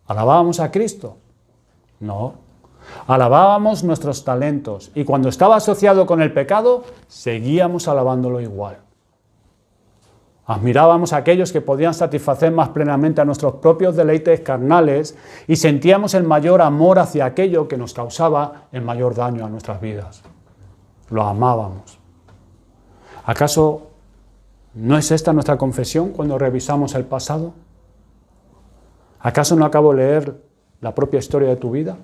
¿Alabábamos a Cristo? No. Alabábamos nuestros talentos y cuando estaba asociado con el pecado, seguíamos alabándolo igual. Admirábamos a aquellos que podían satisfacer más plenamente a nuestros propios deleites carnales y sentíamos el mayor amor hacia aquello que nos causaba el mayor daño a nuestras vidas. Lo amábamos. ¿Acaso no es esta nuestra confesión cuando revisamos el pasado? ¿Acaso no acabo de leer la propia historia de tu vida?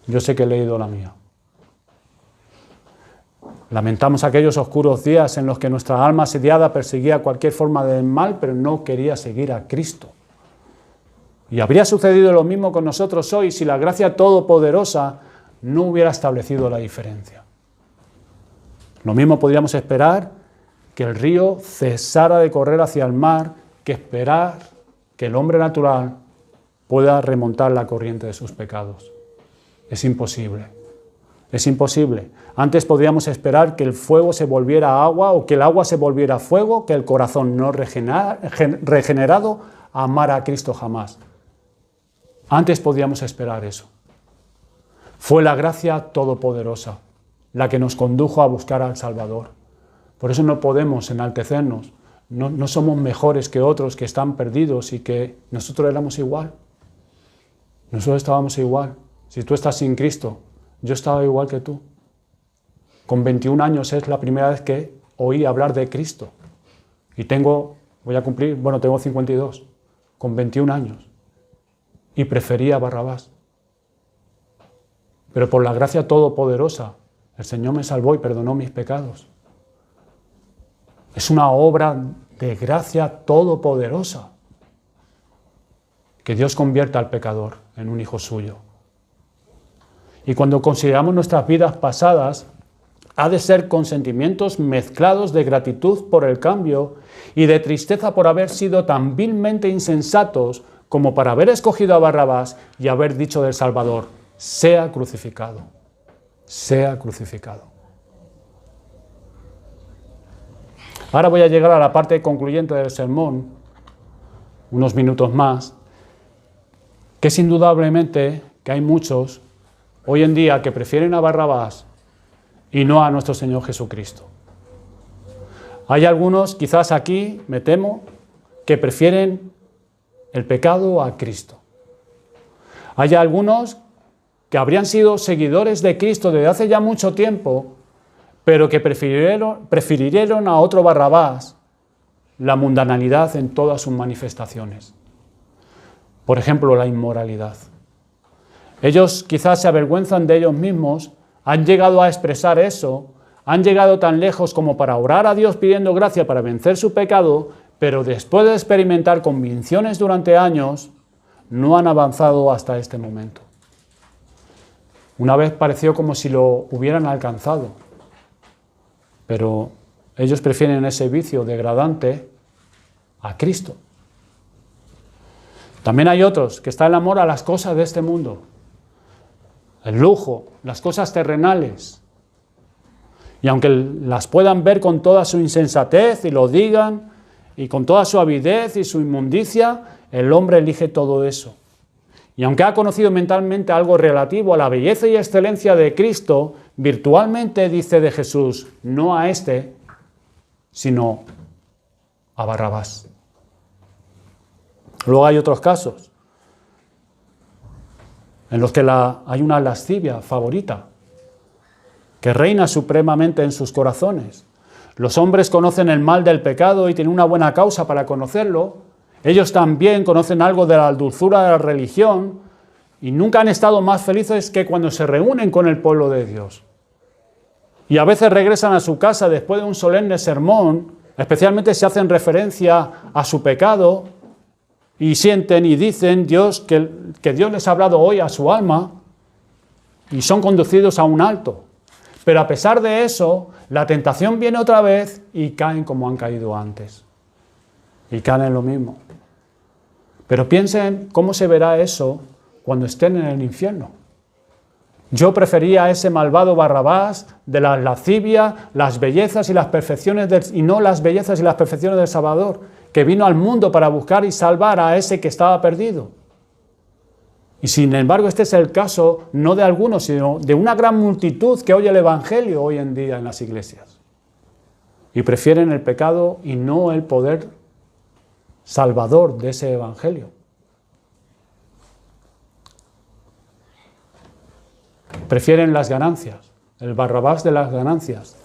Yo sé que he leído la mía. Lamentamos aquellos oscuros días en los que nuestra alma asediada perseguía cualquier forma de mal, pero no quería seguir a Cristo. Y habría sucedido lo mismo con nosotros hoy si la gracia todopoderosa no hubiera establecido la diferencia. Lo mismo podríamos esperar que el río cesara de correr hacia el mar, que esperar que el hombre natural pueda remontar la corriente de sus pecados. Es imposible. Es imposible. Antes podríamos esperar que el fuego se volviera agua o que el agua se volviera fuego, que el corazón no regenerado amara a Cristo jamás. Antes podíamos esperar eso. Fue la gracia todopoderosa la que nos condujo a buscar al Salvador. Por eso no podemos enaltecernos. No somos mejores que otros que están perdidos y que nosotros éramos igual. Nosotros estábamos igual. Si tú estás sin Cristo, yo estaba igual que tú. Con 21 años es la primera vez que oí hablar de Cristo. Y tengo 52, con 21 años. Y prefería a Barrabás. Pero por la gracia todopoderosa, el Señor me salvó y perdonó mis pecados. Es una obra de gracia todopoderosa. Que Dios convierta al pecador en un hijo suyo. Y cuando consideramos nuestras vidas pasadas, ha de ser con sentimientos mezclados de gratitud por el cambio y de tristeza por haber sido tan vilmente insensatos como para haber escogido a Barrabás y haber dicho del Salvador, sea crucificado, sea crucificado. Ahora voy a llegar a la parte concluyente del sermón, unos minutos más, que es indudablemente que hay muchos hoy en día que prefieren a Barrabás y no a nuestro Señor Jesucristo. Hay algunos, quizás aquí, me temo, que prefieren el pecado a Cristo. Hay algunos que habrían sido seguidores de Cristo desde hace ya mucho tiempo, pero que prefirieron a otro Barrabás la mundanalidad en todas sus manifestaciones. Por ejemplo, la inmoralidad. Ellos quizás se avergüenzan de ellos mismos, han llegado a expresar eso, han llegado tan lejos como para orar a Dios pidiendo gracia para vencer su pecado, pero después de experimentar convicciones durante años, no han avanzado hasta este momento. Una vez pareció como si lo hubieran alcanzado, pero ellos prefieren ese vicio degradante a Cristo. También hay otros que están en amor a las cosas de este mundo, el lujo, las cosas terrenales. Y aunque las puedan ver con toda su insensatez y lo digan, y con toda su avidez y su inmundicia, el hombre elige todo eso. Y aunque ha conocido mentalmente algo relativo a la belleza y excelencia de Cristo, virtualmente dice de Jesús, no a este, sino a Barrabás. Luego hay otros casos en los que hay una lascivia favorita que reina supremamente en sus corazones. Los hombres conocen el mal del pecado y tienen una buena causa para conocerlo. Ellos también conocen algo de la dulzura de la religión y nunca han estado más felices que cuando se reúnen con el pueblo de Dios. Y a veces regresan a su casa después de un solemne sermón, especialmente si hacen referencia a su pecado, y sienten y dicen que Dios les ha hablado hoy a su alma, y son conducidos a un alto. Pero a pesar de eso, la tentación viene otra vez y caen como han caído antes. Y caen en lo mismo. Pero piensen cómo se verá eso cuando estén en el infierno. Yo prefería a ese malvado Barrabás de la lascivia, las bellezas y las perfecciones y no las bellezas y las perfecciones del Salvador, que vino al mundo para buscar y salvar a ese que estaba perdido. Y sin embargo, este es el caso no de algunos, sino de una gran multitud que oye el Evangelio hoy en día en las iglesias. Y prefieren el pecado y no el poder salvador de ese Evangelio. Prefieren las ganancias, el Barrabás de las ganancias.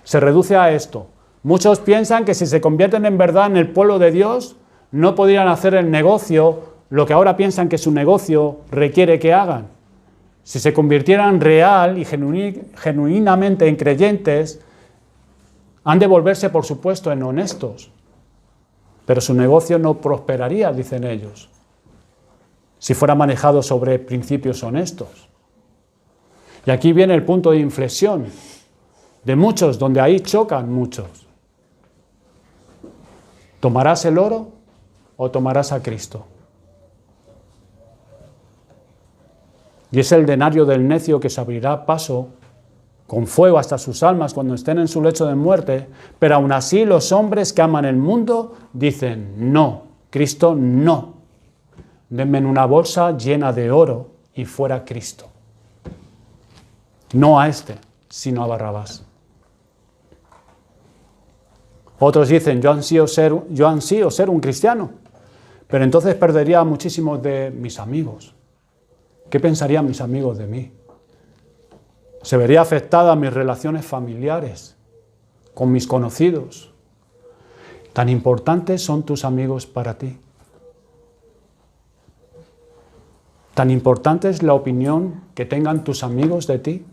Se reduce a esto. Muchos piensan que si se convierten en verdad en el pueblo de Dios, no podrían hacer el negocio, lo que ahora piensan que su negocio requiere que hagan. Si se convirtieran real y genuinamente en creyentes, han de volverse, por supuesto, en honestos. Pero su negocio no prosperaría, dicen ellos, si fuera manejado sobre principios honestos. Y aquí viene el punto de inflexión de muchos, donde ahí chocan muchos. ¿Tomarás el oro o tomarás a Cristo? Y es el denario del necio que se abrirá paso con fuego hasta sus almas cuando estén en su lecho de muerte, pero aún así los hombres que aman el mundo dicen, no, Cristo no. Denme en una bolsa llena de oro y fuera Cristo. No a este, sino a Barrabás. Otros dicen, yo ansío ser un cristiano, pero entonces perdería a muchísimos de mis amigos. ¿Qué pensarían mis amigos de mí? Se vería afectada mis relaciones familiares, con mis conocidos. Tan importantes son tus amigos para ti. Tan importante es la opinión que tengan tus amigos de ti.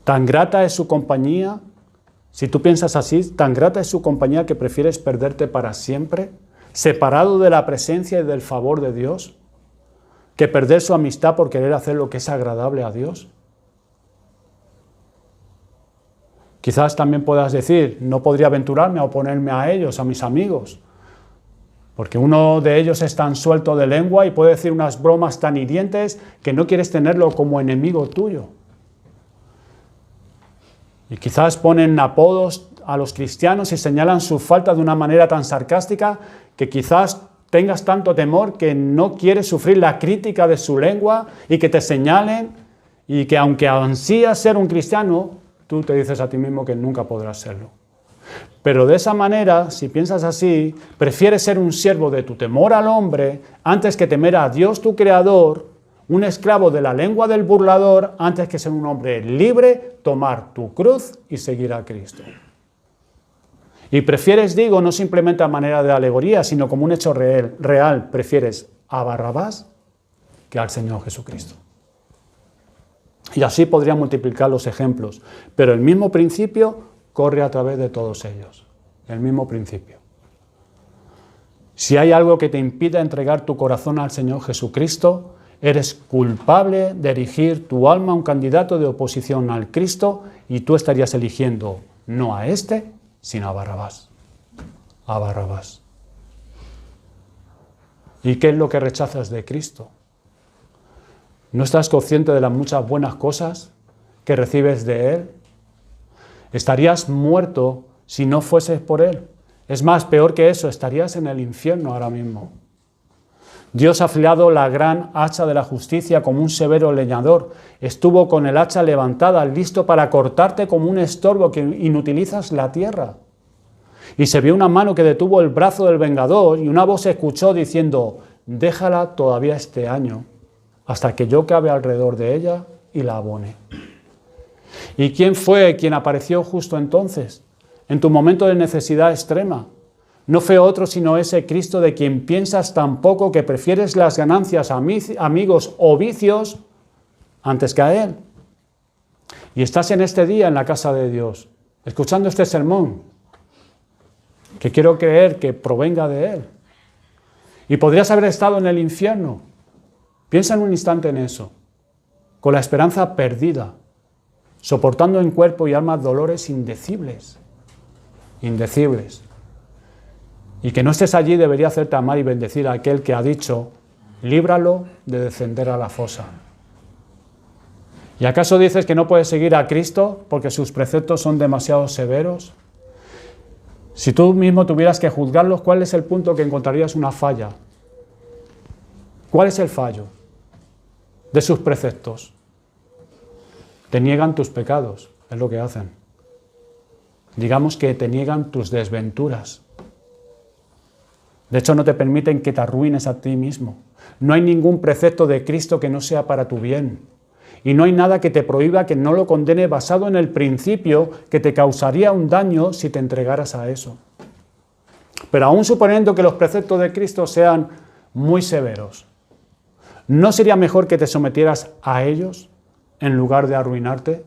Tan grata es su compañía, si tú piensas así, tan grata es su compañía que prefieres perderte para siempre, separado de la presencia y del favor de Dios, que perder su amistad por querer hacer lo que es agradable a Dios. Quizás también puedas decir, no podría aventurarme a oponerme a ellos, a mis amigos, porque uno de ellos es tan suelto de lengua y puede decir unas bromas tan hirientes que no quieres tenerlo como enemigo tuyo. Y quizás ponen apodos a los cristianos y señalan su falta de una manera tan sarcástica que quizás tengas tanto temor que no quieres sufrir la crítica de su lengua y que te señalen y que aunque ansías ser un cristiano, tú te dices a ti mismo que nunca podrás serlo. Pero de esa manera, si piensas así, prefieres ser un siervo de tu temor al hombre antes que temer a Dios tu Creador, un esclavo de la lengua del burlador antes que ser un hombre libre, tomar tu cruz y seguir a Cristo. Y prefieres, digo, no simplemente a manera de alegoría, sino como un hecho real, prefieres a Barrabás que al Señor Jesucristo. Y así podría multiplicar los ejemplos, pero el mismo principio corre a través de todos ellos. El mismo principio. Si hay algo que te impida entregar tu corazón al Señor Jesucristo, eres culpable de erigir tu alma a un candidato de oposición al Cristo y tú estarías eligiendo no a este, sino a Barrabás. A Barrabás. ¿Y qué es lo que rechazas de Cristo? ¿No estás consciente de las muchas buenas cosas que recibes de Él? Estarías muerto si no fueses por Él. Es más, peor que eso, estarías en el infierno ahora mismo. Dios ha afilado la gran hacha de la justicia como un severo leñador. Estuvo con el hacha levantada, listo para cortarte como un estorbo que inutilizas la tierra. Y se vio una mano que detuvo el brazo del vengador y una voz se escuchó diciendo: déjala todavía este año, hasta que yo cabe alrededor de ella y la abone. ¿Y quién fue quien apareció justo entonces, en tu momento de necesidad extrema? No fue otro sino ese Cristo de quien piensas tan poco que prefieres las ganancias, amigos o vicios antes que a Él. Y estás en este día en la casa de Dios, escuchando este sermón, que quiero creer que provenga de Él. Y podrías haber estado en el infierno. Piensa en un instante en eso, con la esperanza perdida, soportando en cuerpo y alma dolores indecibles. Indecibles. Y que no estés allí debería hacerte amar y bendecir a aquel que ha dicho: líbralo de descender a la fosa. ¿Y acaso dices que no puedes seguir a Cristo porque sus preceptos son demasiado severos? Si tú mismo tuvieras que juzgarlos, ¿cuál es el punto que encontrarías una falla? ¿Cuál es el fallo de sus preceptos? Te niegan tus pecados, es lo que hacen. Digamos que te niegan tus desventuras. De hecho, no te permiten que te arruines a ti mismo. No hay ningún precepto de Cristo que no sea para tu bien. Y no hay nada que te prohíba que no lo condene basado en el principio que te causaría un daño si te entregaras a eso. Pero aún suponiendo que los preceptos de Cristo sean muy severos, ¿no sería mejor que te sometieras a ellos en lugar de arruinarte?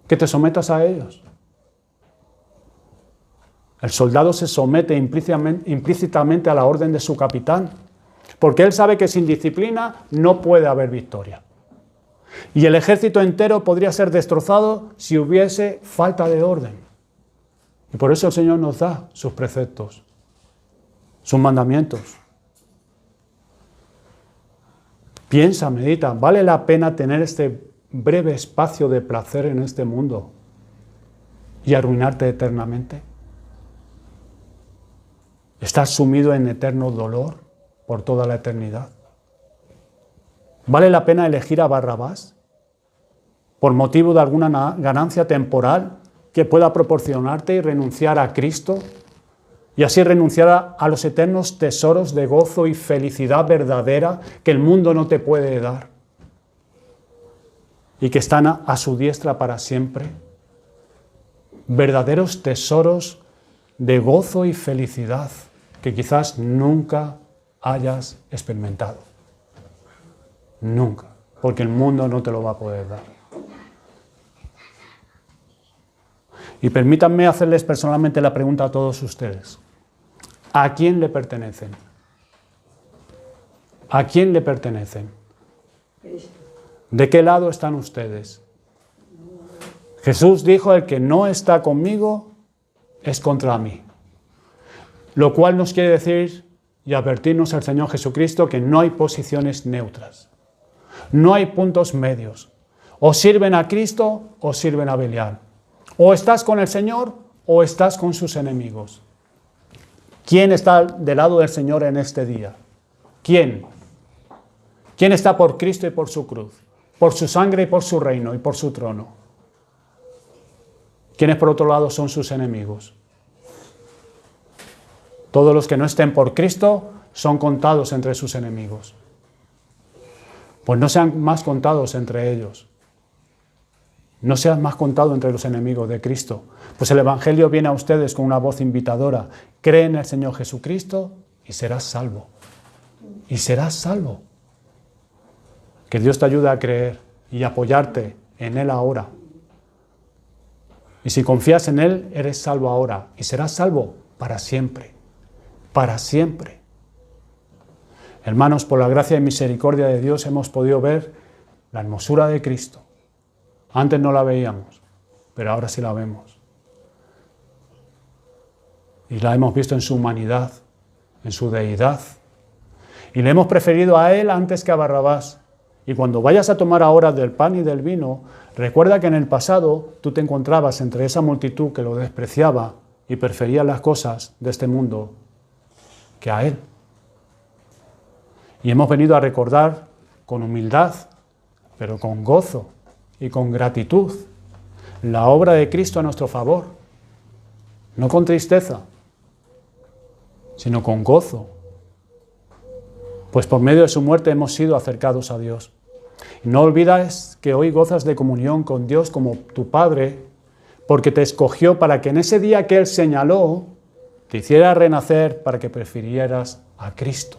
Que te sometas a ellos. El soldado se somete implícitamente a la orden de su capitán, porque él sabe que sin disciplina no puede haber victoria. Y el ejército entero podría ser destrozado si hubiese falta de orden. Y por eso el Señor nos da sus preceptos, sus mandamientos. Piensa, medita, ¿vale la pena tener este breve espacio de placer en este mundo y arruinarte eternamente? ¿Estás sumido en eterno dolor por toda la eternidad? ¿Vale la pena elegir a Barrabás por motivo de alguna ganancia temporal que pueda proporcionarte y renunciar a Cristo y así renunciar a los eternos tesoros de gozo y felicidad verdadera que el mundo no te puede dar y que están a su diestra para siempre? Verdaderos tesoros de gozo y felicidad que quizás nunca hayas experimentado. Nunca, porque el mundo no te lo va a poder dar. Y permítanme hacerles personalmente la pregunta a todos ustedes. ¿A quién le pertenecen? ¿A quién le pertenecen? ¿De qué lado están ustedes? Jesús dijo: el que no está conmigo es contra mí. Lo cual nos quiere decir y advertirnos al Señor Jesucristo que no hay posiciones neutras. No hay puntos medios. O sirven a Cristo o sirven a Belial. O estás con el Señor o estás con sus enemigos. ¿Quién está del lado del Señor en este día? ¿Quién? ¿Quién está por Cristo y por su cruz? Por su sangre y por su reino y por su trono. ¿Quiénes por otro lado son sus enemigos? Todos los que no estén por Cristo son contados entre sus enemigos. Pues no sean más contados entre ellos. No seas más contado entre los enemigos de Cristo. Pues el Evangelio viene a ustedes con una voz invitadora. Cree en el Señor Jesucristo y serás salvo. Y serás salvo. Que Dios te ayude a creer y apoyarte en Él ahora. Y si confías en Él, eres salvo ahora y serás salvo para siempre. Para siempre. Hermanos, por la gracia y misericordia de Dios hemos podido ver la hermosura de Cristo. Antes no la veíamos, pero ahora sí la vemos. Y la hemos visto en su humanidad, en su deidad. Y le hemos preferido a Él antes que a Barrabás. Y cuando vayas a tomar ahora del pan y del vino, recuerda que en el pasado tú te encontrabas entre esa multitud que lo despreciaba y prefería las cosas de este mundo que a Él. Y hemos venido a recordar con humildad, pero con gozo y con gratitud, la obra de Cristo a nuestro favor. No con tristeza, sino con gozo. Pues por medio de su muerte hemos sido acercados a Dios. Y no olvides que hoy gozas de comunión con Dios como tu Padre, porque te escogió para que en ese día que Él señaló, te hiciera renacer para que prefirieras a Cristo.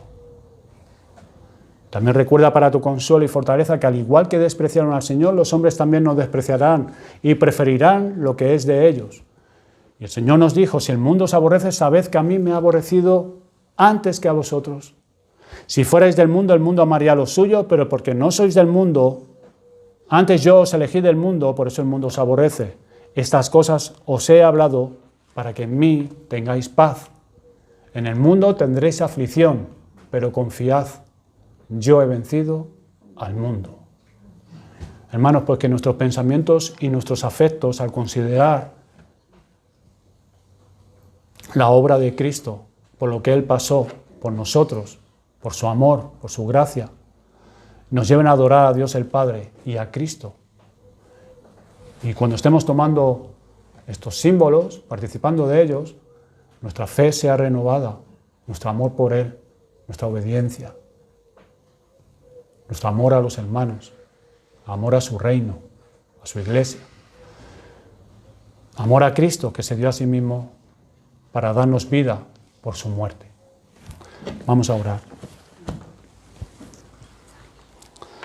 También recuerda para tu consuelo y fortaleza que al igual que despreciaron al Señor, los hombres también nos despreciarán y preferirán lo que es de ellos. Y el Señor nos dijo, si el mundo os aborrece, sabed que a mí me ha aborrecido antes que a vosotros. Si fuerais del mundo, el mundo amaría lo suyo, pero porque no sois del mundo, antes yo os elegí del mundo, por eso el mundo os aborrece. Estas cosas os he hablado para que en mí tengáis paz. En el mundo tendréis aflicción, pero confiad, yo he vencido al mundo. Hermanos, pues que nuestros pensamientos y nuestros afectos, al considerar la obra de Cristo, por lo que Él pasó por nosotros, por su amor, por su gracia, nos lleven a adorar a Dios el Padre y a Cristo. Y cuando estemos tomando estos símbolos, participando de ellos, nuestra fe sea renovada, nuestro amor por Él, nuestra obediencia, nuestro amor a los hermanos, amor a su reino, a su iglesia, amor a Cristo que se dio a sí mismo para darnos vida por su muerte. Vamos a orar.